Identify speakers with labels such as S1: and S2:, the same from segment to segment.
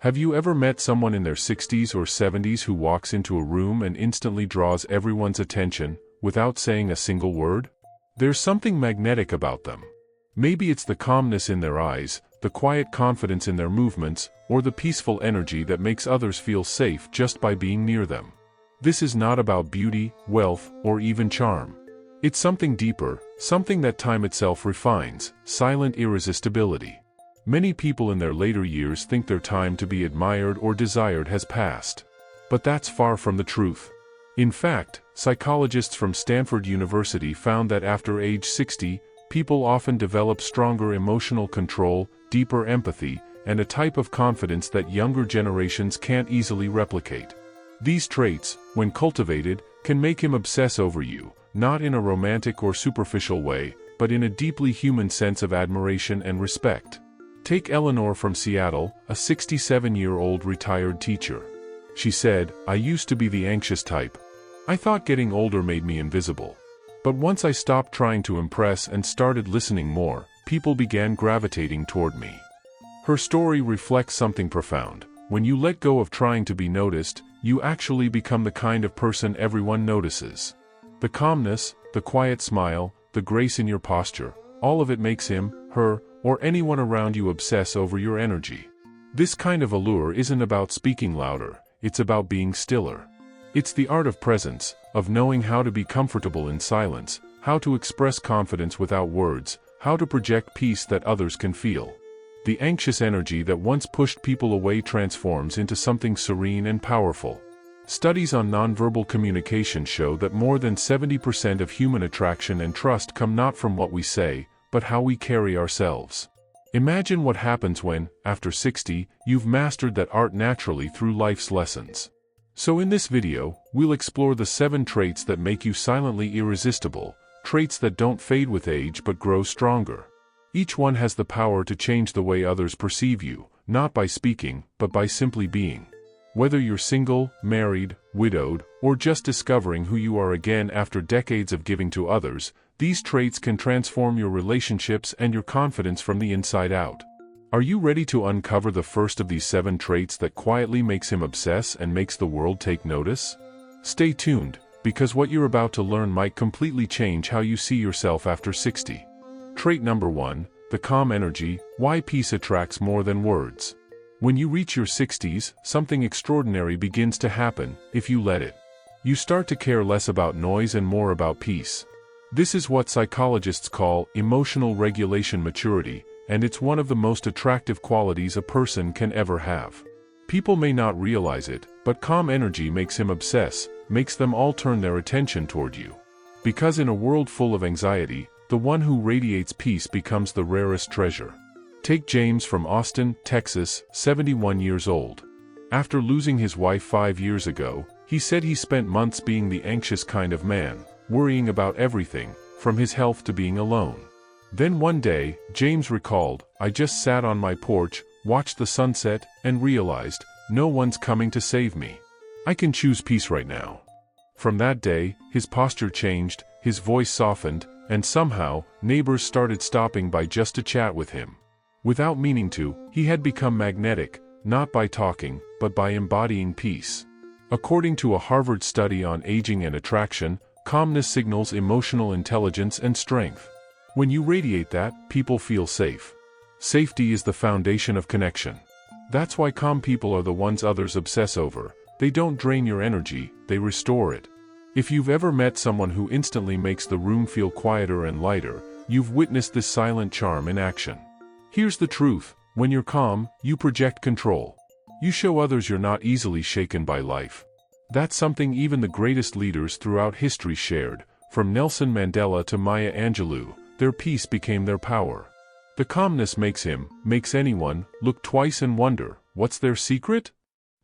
S1: Have you ever met someone in their 60s or 70s who walks into a room and instantly draws everyone's attention, without saying a single word? There's something magnetic about them. Maybe it's the calmness in their eyes, the quiet confidence in their movements, or the peaceful energy that makes others feel safe just by being near them. This is not about beauty, wealth, or even charm. It's something deeper, something that time itself refines: silent irresistibility. Many people in their later years think their time to be admired or desired has passed. But that's far from the truth. In fact, psychologists from Stanford University found that after age 60, people often develop stronger emotional control, deeper empathy, and a type of confidence that younger generations can't easily replicate. These traits, when cultivated, can make him obsess over you, not in a romantic or superficial way, but in a deeply human sense of admiration and respect. Take Eleanor from Seattle, a 67-year-old retired teacher. She said, "I used to be the anxious type. I thought getting older made me invisible. But once I stopped trying to impress and started listening more, people began gravitating toward me." Her story reflects something profound. When you let go of trying to be noticed, you actually become the kind of person everyone notices. The calmness, the quiet smile, the grace in your posture, all of it makes him, her, or anyone around you obsess over your energy. This kind of allure isn't about speaking louder, it's about being stiller. It's the art of presence, of knowing how to be comfortable in silence, how to express confidence without words, how to project peace that others can feel. The anxious energy that once pushed people away transforms into something serene and powerful. Studies on nonverbal communication show that more than 70% of human attraction and trust come not from what we say, but how we carry ourselves. Imagine what happens when, after 60, you've mastered that art naturally through life's lessons. So in this video, we'll explore the 7 traits that make you silently irresistible, traits that don't fade with age but grow stronger. Each one has the power to change the way others perceive you, not by speaking, but by simply being. Whether you're single, married, widowed, or just discovering who you are again after decades of giving to others, these traits can transform your relationships and your confidence from the inside out. Are you ready to uncover the first of these 7 traits that quietly makes him obsess and makes the world take notice? Stay tuned, because what you're about to learn might completely change how you see yourself after 60. Trait number 1, the calm energy: why peace attracts more than words. When you reach your 60s, something extraordinary begins to happen, if you let it. You start to care less about noise and more about peace. This is what psychologists call emotional regulation maturity, and it's one of the most attractive qualities a person can ever have. People may not realize it, but calm energy makes him obsess, makes them all turn their attention toward you. Because in a world full of anxiety, the one who radiates peace becomes the rarest treasure. Take James from Austin, Texas, 71 years old. After losing his wife 5 years ago, he said he spent months being the anxious kind of man, worrying about everything, from his health to being alone. Then one day, James recalled, "I just sat on my porch, watched the sunset, and realized, no one's coming to save me. I can choose peace right now." From that day, his posture changed, his voice softened, and somehow, neighbors started stopping by just to chat with him. Without meaning to, he had become magnetic, not by talking, but by embodying peace. According to a Harvard study on aging and attraction, calmness signals emotional intelligence and strength. When you radiate that, people feel safe. Safety is the foundation of connection. That's why calm people are the ones others obsess over. They don't drain your energy, they restore it. If you've ever met someone who instantly makes the room feel quieter and lighter, you've witnessed this silent charm in action. Here's the truth: when you're calm, you project control. You show others you're not easily shaken by life. That's something even the greatest leaders throughout history shared. From Nelson Mandela to Maya Angelou, their peace became their power. The calmness makes anyone, look twice and wonder, what's their secret?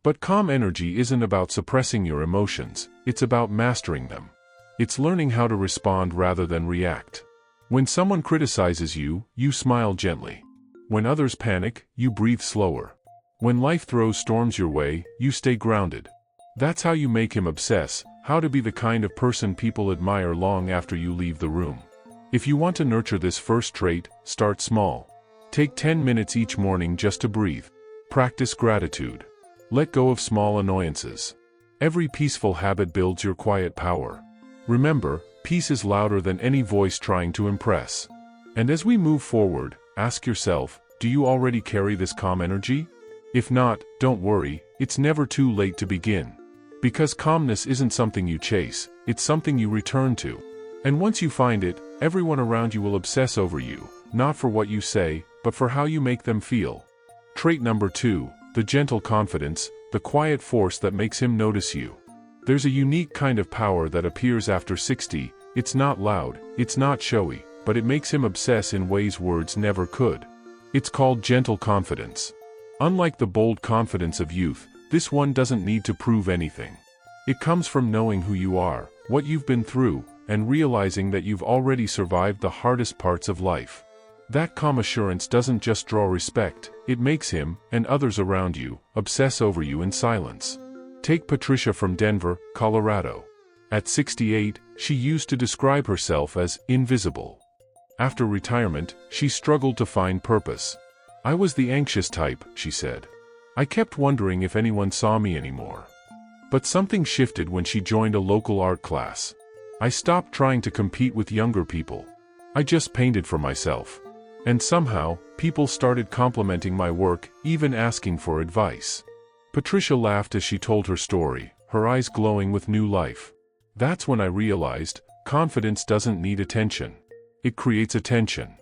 S1: But calm energy isn't about suppressing your emotions, it's about mastering them. It's learning how to respond rather than react. When someone criticizes you, you smile gently. When others panic, you breathe slower. When life throws storms your way, you stay grounded. That's how you make him obsess, how to be the kind of person people admire long after you leave the room. If you want to nurture this first trait, start small. Take 10 minutes each morning just to breathe. Practice gratitude. Let go of small annoyances. Every peaceful habit builds your quiet power. Remember, peace is louder than any voice trying to impress. And as we move forward, ask yourself, do you already carry this calm energy? If not, don't worry, it's never too late to begin. Because calmness isn't something you chase, it's something you return to. And once you find it, everyone around you will obsess over you, not for what you say, but for how you make them feel. Trait number 2, the gentle confidence, the quiet force that makes him notice you. There's a unique kind of power that appears after 60, it's not loud, it's not showy, but it makes him obsess in ways words never could. It's called gentle confidence. Unlike the bold confidence of youth, this one doesn't need to prove anything. It comes from knowing who you are, what you've been through, and realizing that you've already survived the hardest parts of life. That calm assurance doesn't just draw respect, it makes him, and others around you, obsess over you in silence. Take Patricia from Denver, Colorado. At 68, she used to describe herself as invisible. After retirement, she struggled to find purpose. I was the anxious type, she said. I kept wondering if anyone saw me anymore. But something shifted when she joined a local art class. I stopped trying to compete with younger people. I just painted for myself. And somehow, people started complimenting my work, even asking for advice. Patricia laughed as she told her story, her eyes glowing with new life. That's when I realized, confidence doesn't need attention. It creates attention.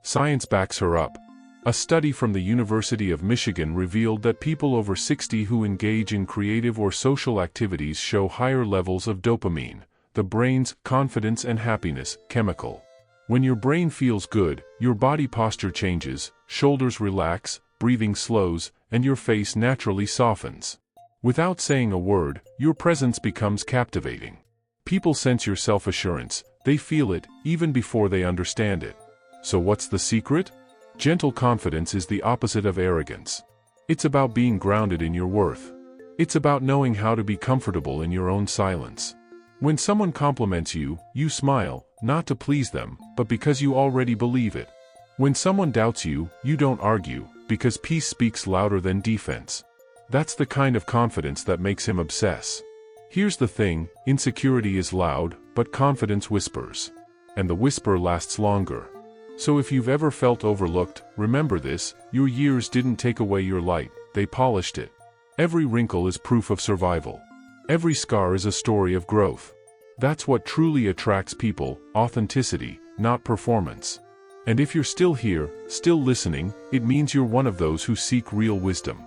S1: Science backs her up. A study from the University of Michigan revealed that people over 60 who engage in creative or social activities show higher levels of dopamine, the brain's confidence and happiness chemical. When your brain feels good, your body posture changes, shoulders relax, breathing slows, and your face naturally softens. Without saying a word, your presence becomes captivating. People sense your self-assurance, they feel it, even before they understand it. So what's the secret? Gentle confidence is the opposite of arrogance. It's about being grounded in your worth. It's about knowing how to be comfortable in your own silence. When someone compliments you, you smile, not to please them, but because you already believe it. When someone doubts you, you don't argue, because peace speaks louder than defense. That's the kind of confidence that makes him obsess. Here's the thing, insecurity is loud, but confidence whispers. And the whisper lasts longer. So if you've ever felt overlooked, remember this, your years didn't take away your light, they polished it. Every wrinkle is proof of survival. Every scar is a story of growth. That's what truly attracts people, authenticity, not performance. And if you're still here, still listening, it means you're one of those who seek real wisdom.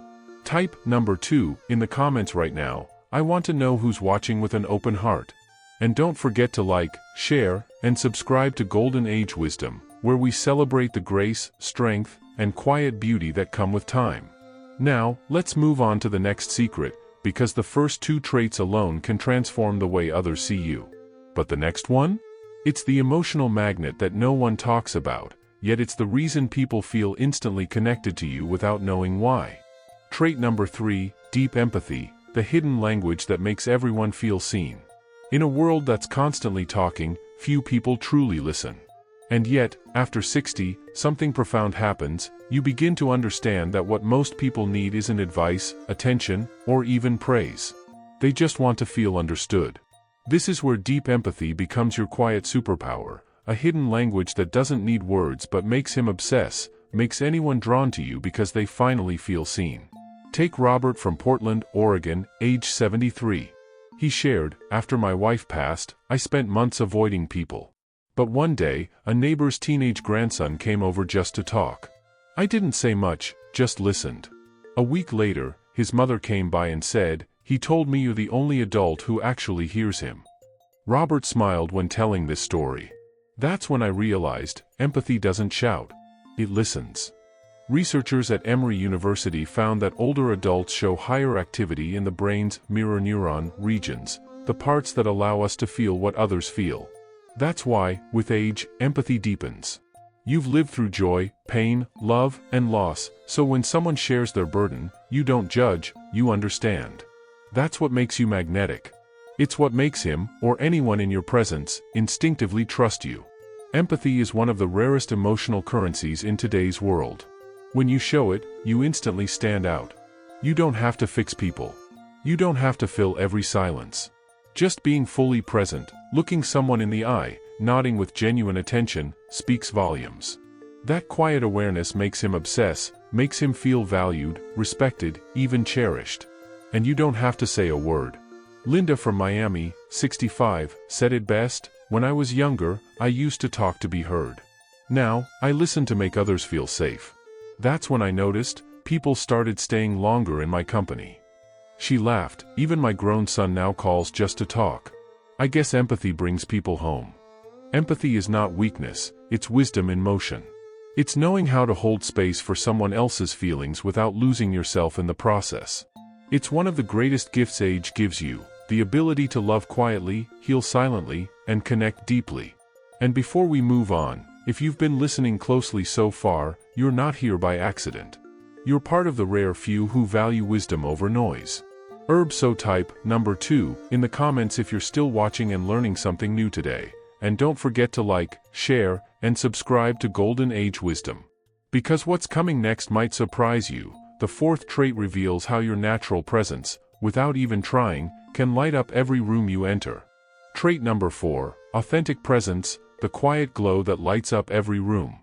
S1: Type number 2 in the comments right now. I want to know who's watching with an open heart. And don't forget to like, share, and subscribe to Golden Age Wisdom, where we celebrate the grace, strength, and quiet beauty that come with time. Now, let's move on to the next secret, because the first 2 traits alone can transform the way others see you. But the next one? It's the emotional magnet that no one talks about, yet it's the reason people feel instantly connected to you without knowing why. Trait number 3, deep empathy, the hidden language that makes everyone feel seen. In a world that's constantly talking, few people truly listen. And yet, after 60, something profound happens. You begin to understand that what most people need isn't advice, attention, or even praise. They just want to feel understood. This is where deep empathy becomes your quiet superpower, a hidden language that doesn't need words but makes him obsess, makes anyone drawn to you because they finally feel seen. Take Robert from Portland, Oregon, age 73. He shared, after my wife passed, I spent months avoiding people. But one day, a neighbor's teenage grandson came over just to talk. I didn't say much, just listened. A week later, his mother came by and said, "He told me you're the only adult who actually hears him." Robert smiled when telling this story. That's when I realized, empathy doesn't shout. It listens. Researchers at Emory University found that older adults show higher activity in the brain's mirror neuron regions, the parts that allow us to feel what others feel. That's why, with age, empathy deepens. You've lived through joy, pain, love, and loss, so when someone shares their burden, you don't judge, you understand. That's what makes you magnetic. It's what makes him, or anyone in your presence, instinctively trust you. Empathy is one of the rarest emotional currencies in today's world. When you show it, you instantly stand out. You don't have to fix people. You don't have to fill every silence. Just being fully present, looking someone in the eye, nodding with genuine attention, speaks volumes. That quiet awareness makes him obsess, makes him feel valued, respected, even cherished. And you don't have to say a word. Linda from Miami, 65, said it best, "When I was younger, I used to talk to be heard. Now, I listen to make others feel safe. That's when I noticed, people started staying longer in my company." She laughed. "Even my grown son now calls just to talk. I guess empathy brings people home." Empathy is not weakness, it's wisdom in motion. It's knowing how to hold space for someone else's feelings without losing yourself in the process. It's one of the greatest gifts age gives you, the ability to love quietly, heal silently, and connect deeply. And before we move on, if you've been listening closely so far, you're not here by accident. You're part of the rare few who value wisdom over noise. So type number 2 in the comments if you're still watching and learning something new today. And don't forget to like, share, and subscribe to Golden Age Wisdom. Because what's coming next might surprise you. The 4th trait reveals how your natural presence, without even trying, can light up every room you enter. Trait number 4, authentic presence, the quiet glow that lights up every room.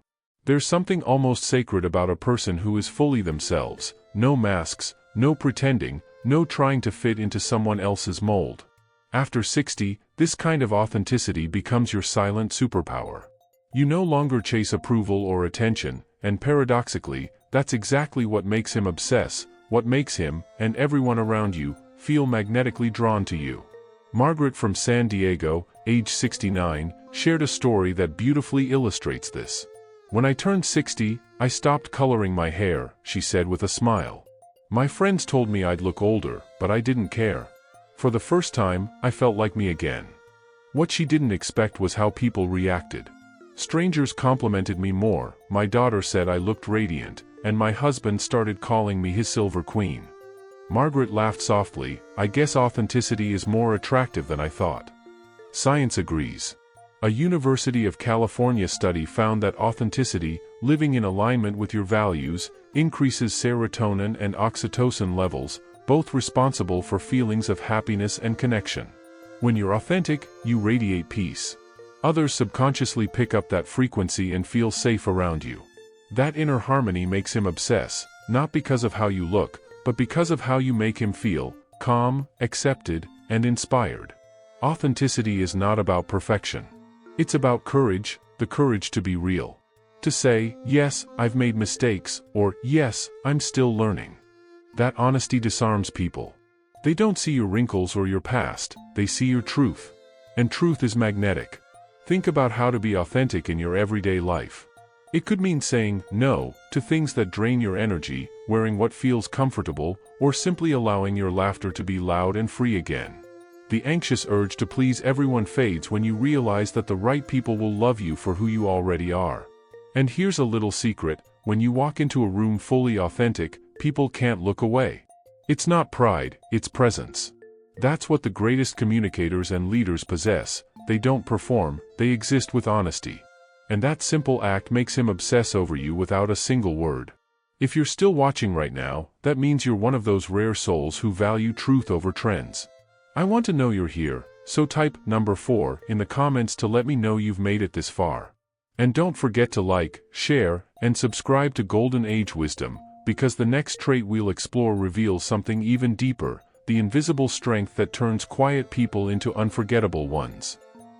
S1: There's something almost sacred about a person who is fully themselves, no masks, no pretending, no trying to fit into someone else's mold. After 60, this kind of authenticity becomes your silent superpower. You no longer chase approval or attention, and paradoxically, that's exactly what makes him obsess, what makes him, and everyone around you, feel magnetically drawn to you. Margaret from San Diego, age 69, shared a story that beautifully illustrates this. "When I turned 60, I stopped coloring my hair," she said with a smile. "My friends told me I'd look older, but I didn't care. For the first time, I felt like me again." What she didn't expect was how people reacted. Strangers complimented me more, my daughter said I looked radiant, and my husband started calling me his silver queen. Margaret laughed softly. "I guess authenticity is more attractive than I thought." Science agrees. A University of California study found that authenticity, living in alignment with your values, increases serotonin and oxytocin levels, both responsible for feelings of happiness and connection. When you're authentic, you radiate peace. Others subconsciously pick up that frequency and feel safe around you. That inner harmony makes him obsess, not because of how you look, but because of how you make him feel, calm, accepted, and inspired. Authenticity is not about perfection. It's about courage, the courage to be real. To say, "Yes, I've made mistakes," or "Yes, I'm still learning." That honesty disarms people. They don't see your wrinkles or your past, they see your truth. And truth is magnetic. Think about how to be authentic in your everyday life. It could mean saying no to things that drain your energy, wearing what feels comfortable, or simply allowing your laughter to be loud and free again. The anxious urge to please everyone fades when you realize that the right people will love you for who you already are. And here's a little secret: when you walk into a room fully authentic, people can't look away. It's not pride, it's presence. That's what the greatest communicators and leaders possess. They don't perform, they exist with honesty. And that simple act makes him obsess over you without a single word. If you're still watching right now, that means you're one of those rare souls who value truth over trends. I want to know you're here, so type number 4 in the comments to let me know you've made it this far. And don't forget to like, share, and subscribe to Golden Age Wisdom, because the next trait we'll explore reveals something even deeper, the invisible strength that turns quiet people into unforgettable ones.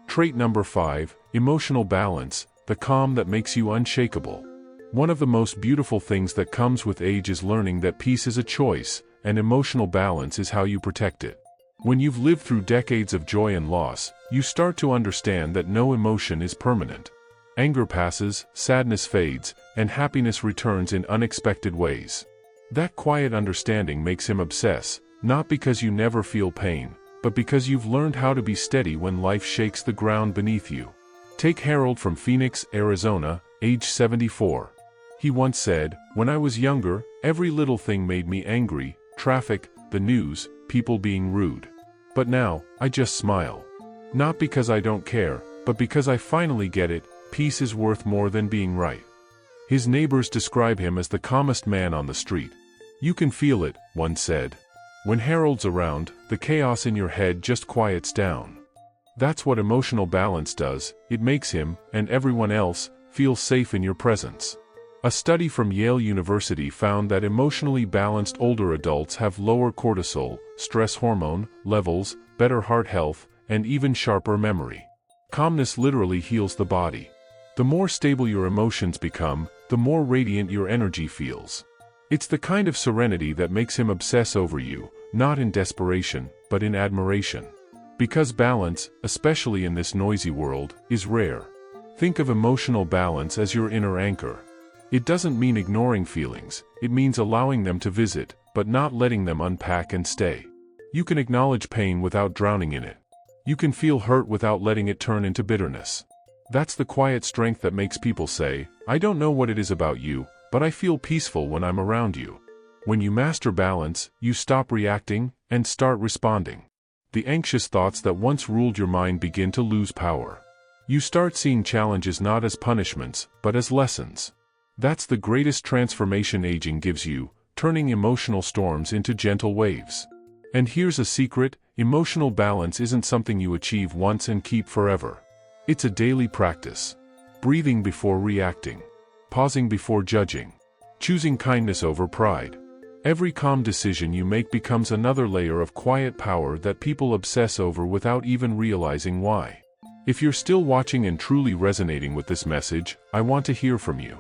S1: Trait number 5, emotional balance, the calm that makes you unshakable. One of the most beautiful things that comes with age is learning that peace is a choice, and emotional balance is how you protect it. When you've lived through decades of joy and loss, you start to understand that no emotion is permanent. Anger passes, sadness fades, and happiness returns in unexpected ways. That quiet understanding makes him obsess, not because you never feel pain, but because you've learned how to be steady when life shakes the ground beneath you. Take Harold from Phoenix, Arizona, age 74. He once said, "When I was younger, every little thing made me angry: traffic, the news, people being rude. But now, I just smile. Not because I don't care, but because I finally get it, peace is worth more than being right." His neighbors describe him as the calmest man on the street. You can feel it, one said. When Harold's around, the chaos in your head just quiets down. That's what emotional balance does. It makes him, and everyone else, feel safe in your presence. A study from Yale University found that emotionally balanced older adults have lower cortisol, stress hormone, levels, better heart health, and even sharper memory. Calmness literally heals the body. The more stable your emotions become, the more radiant your energy feels. It's the kind of serenity that makes him obsess over you, not in desperation, but in admiration. Because balance, especially in this noisy world, is rare. Think of emotional balance as your inner anchor. It doesn't mean ignoring feelings, it means allowing them to visit, but not letting them unpack and stay. You can acknowledge pain without drowning in it. You can feel hurt without letting it turn into bitterness. That's the quiet strength that makes people say, "I don't know what it is about you, but I feel peaceful when I'm around you." When you master balance, you stop reacting, and start responding. The anxious thoughts that once ruled your mind begin to lose power. You start seeing challenges not as punishments, but as lessons. That's the greatest transformation aging gives you, turning emotional storms into gentle waves. And here's a secret: emotional balance isn't something you achieve once and keep forever. It's a daily practice. Breathing before reacting. Pausing before judging. Choosing kindness over pride. Every calm decision you make becomes another layer of quiet power that people obsess over without even realizing why. If you're still watching and truly resonating with this message, I want to hear from you.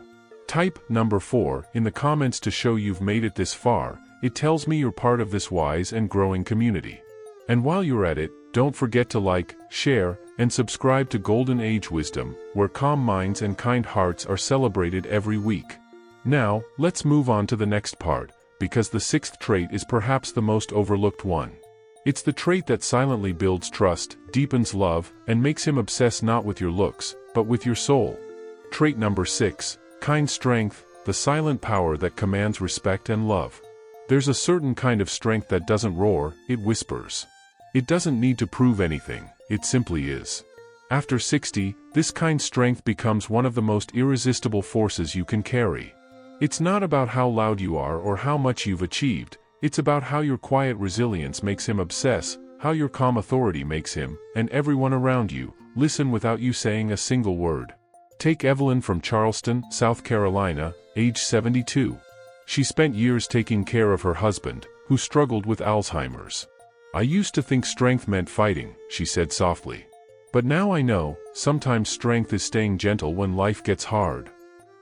S1: Type number 4 in the comments to show you've made it this far. It tells me you're part of this wise and growing community. And while you're at it, don't forget to like, share, and subscribe to Golden Age Wisdom, where calm minds and kind hearts are celebrated every week. Now, let's move on to the next part, because the 6th trait is perhaps the most overlooked one. It's the trait that silently builds trust, deepens love, and makes him obsess not with your looks, but with your soul. Trait number 6, kind strength, the silent power that commands respect and love. There's a certain kind of strength that doesn't roar, it whispers. It doesn't need to prove anything, it simply is. After 60, this kind strength becomes one of the most irresistible forces you can carry. It's not about how loud you are or how much you've achieved, it's about how your quiet resilience makes him obsess, how your calm authority makes him, and everyone around you, listen without you saying a single word. Take Evelyn from Charleston, South Carolina, age 72. She spent years taking care of her husband, who struggled with Alzheimer's. "I used to think strength meant fighting," she said softly. "But now I know, sometimes strength is staying gentle when life gets hard."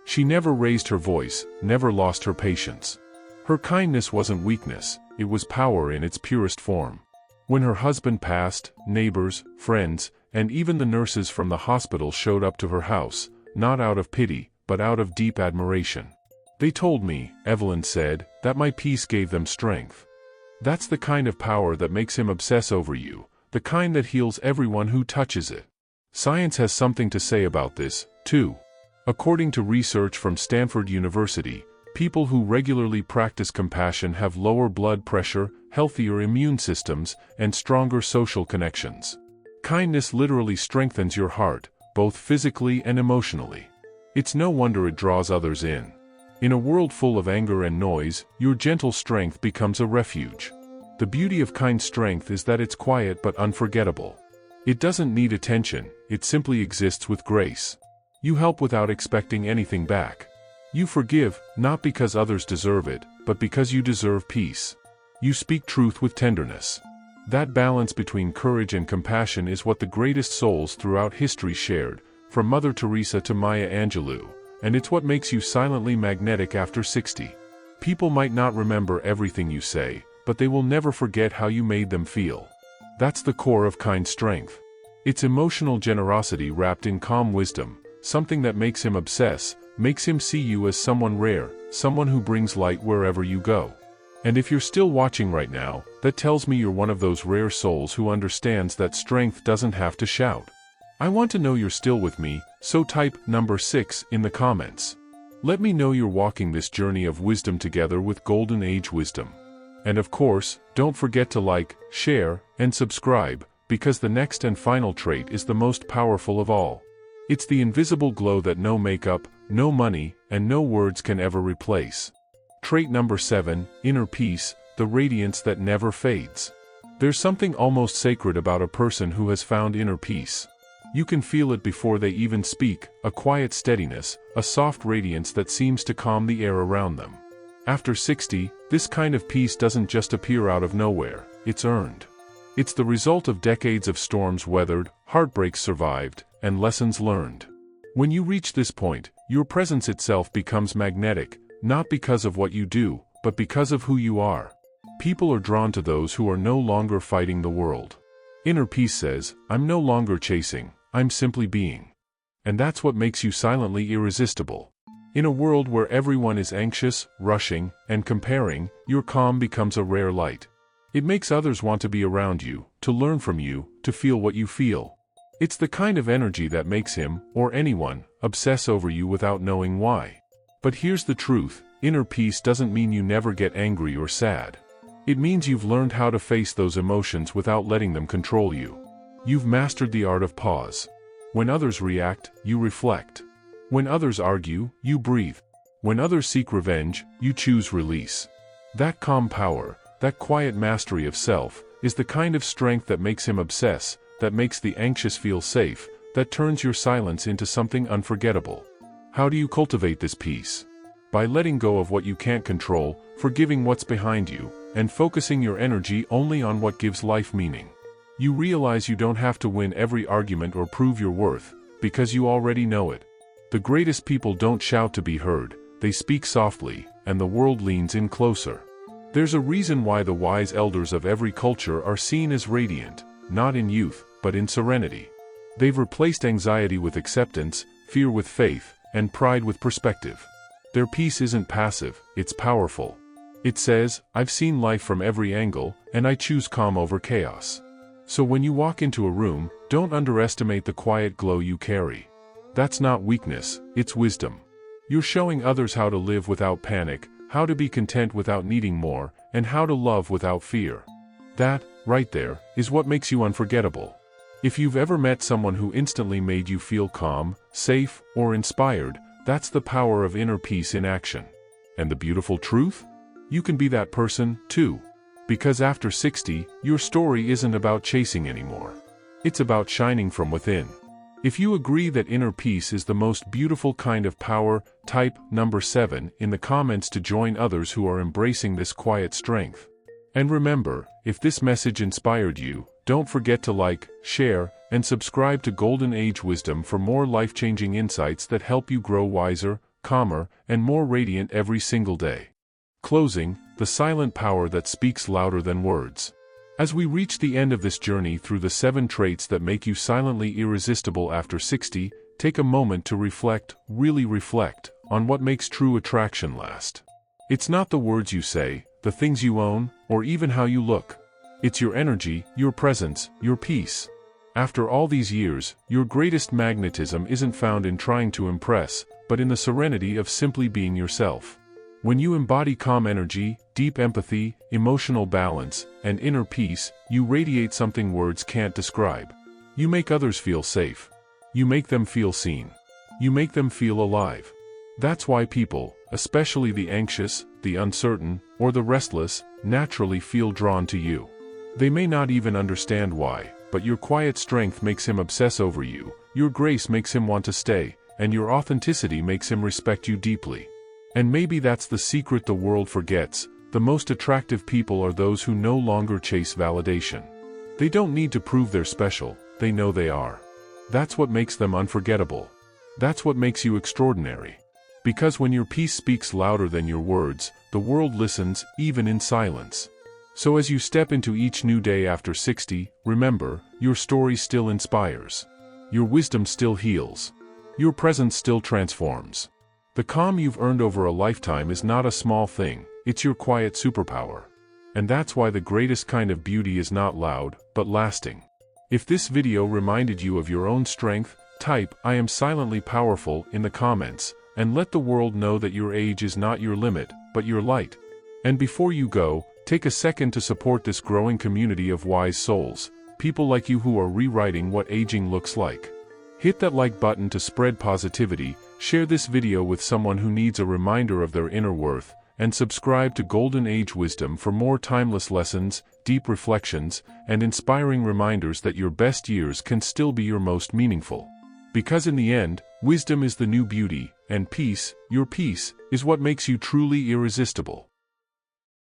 S1: She never raised her voice, never lost her patience. Her kindness wasn't weakness, it was power in its purest form. When her husband passed, neighbors, friends, and even the nurses from the hospital showed up to her house, not out of pity, but out of deep admiration. "They told me," Evelyn said, "that my peace gave them strength." That's the kind of power that makes him obsess over you, the kind that heals everyone who touches it. Science has something to say about this, too. According to research from Stanford University, people who regularly practice compassion have lower blood pressure, healthier immune systems, and stronger social connections. Kindness literally strengthens your heart, both physically and emotionally. It's no wonder it draws others in. In a world full of anger and noise, your gentle strength becomes a refuge. The beauty of kind strength is that it's quiet but unforgettable. It doesn't need attention, it simply exists with grace. You help without expecting anything back. You forgive, not because others deserve it, but because you deserve peace. You speak truth with tenderness. That balance between courage and compassion is what the greatest souls throughout history shared, from Mother Teresa to Maya Angelou, and it's what makes you silently magnetic after 60. People might not remember everything you say, but they will never forget how you made them feel. That's the core of kind strength. It's emotional generosity wrapped in calm wisdom, something that makes him obsess, makes him see you as someone rare, someone who brings light wherever you go. And if you're still watching right now, that tells me you're one of those rare souls who understands that strength doesn't have to shout. I want to know you're still with me, so type number 6 in the comments. Let me know you're walking this journey of wisdom together with Golden Age Wisdom. And of course, don't forget to like, share, and subscribe, because the next and final trait is the most powerful of all. It's the invisible glow that no makeup, no money, and no words can ever replace. Trait number 7, inner peace, the radiance that never fades. There's something almost sacred about a person who has found inner peace. You can feel it before they even speak, a quiet steadiness, a soft radiance that seems to calm the air around them. After 60, this kind of peace doesn't just appear out of nowhere, it's earned. It's the result of decades of storms weathered, heartbreaks survived, and lessons learned. When you reach this point, your presence itself becomes magnetic, not because of what you do, but because of who you are. People are drawn to those who are no longer fighting the world. Inner peace says, I'm no longer chasing, I'm simply being. And that's what makes you silently irresistible. In a world where everyone is anxious, rushing, and comparing, your calm becomes a rare light. It makes others want to be around you, to learn from you, to feel what you feel. It's the kind of energy that makes him, or anyone, obsess over you without knowing why. But here's the truth, inner peace doesn't mean you never get angry or sad. It means you've learned how to face those emotions without letting them control you. You've mastered the art of pause. When others react, you reflect. When others argue, you breathe. When others seek revenge, you choose release. That calm power, that quiet mastery of self, is the kind of strength that makes him obsess, that makes the anxious feel safe, that turns your silence into something unforgettable. How do you cultivate this peace? By letting go of what you can't control, forgiving what's behind you, and focusing your energy only on what gives life meaning. You realize you don't have to win every argument or prove your worth, because you already know it. The greatest people don't shout to be heard, they speak softly, and the world leans in closer. There's a reason why the wise elders of every culture are seen as radiant, not in youth, but in serenity. They've replaced anxiety with acceptance, fear with faith, and pride with perspective. Their peace isn't passive, it's powerful. It says, I've seen life from every angle, and I choose calm over chaos. So when you walk into a room, don't underestimate the quiet glow you carry. That's not weakness, it's wisdom. You're showing others how to live without panic, how to be content without needing more, and how to love without fear. That, right there, is what makes you unforgettable. If you've ever met someone who instantly made you feel calm, safe, or inspired, that's the power of inner peace in action. And the beautiful truth? You can be that person, too. Because after 60, your story isn't about chasing anymore. It's about shining from within. If you agree that inner peace is the most beautiful kind of power, type number 7 in the comments to join others who are embracing this quiet strength. And remember, if this message inspired you, don't forget to like, share, and subscribe to Golden Age Wisdom for more life-changing insights that help you grow wiser, calmer, and more radiant every single day. Closing, the silent power that speaks louder than words. As we reach the end of this journey through the 7 traits that make you silently irresistible after 60, take a moment to reflect, really reflect, on what makes true attraction last. It's not the words you say, the things you own, or even how you look. It's your energy, your presence, your peace. After all these years, your greatest magnetism isn't found in trying to impress, but in the serenity of simply being yourself. When you embody calm energy, deep empathy, emotional balance, and inner peace, you radiate something words can't describe. You make others feel safe. You make them feel seen. You make them feel alive. That's why people, especially the anxious, the uncertain, or the restless, naturally feel drawn to you. They may not even understand why, but your quiet strength makes him obsess over you, your grace makes him want to stay, and your authenticity makes him respect you deeply. And maybe that's the secret the world forgets, the most attractive people are those who no longer chase validation. They don't need to prove they're special, they know they are. That's what makes them unforgettable. That's what makes you extraordinary. Because when your peace speaks louder than your words, the world listens, even in silence. So as you step into each new day after 60, remember, your story still inspires. Your wisdom still heals. Your presence still transforms. The calm you've earned over a lifetime is not a small thing, it's your quiet superpower. And that's why the greatest kind of beauty is not loud, but lasting. If this video reminded you of your own strength, type "I am silently powerful" in the comments, and let the world know that your age is not your limit, but your light. And before you go, take a second to support this growing community of wise souls, people like you who are rewriting what aging looks like. Hit that like button to spread positivity, Share this video with someone who needs a reminder of their inner worth, and subscribe to Golden Age Wisdom for more timeless lessons, deep reflections, and inspiring reminders that your best years can still be your most meaningful. Because in the end, wisdom is the new beauty, and peace, your peace, is what makes you truly irresistible.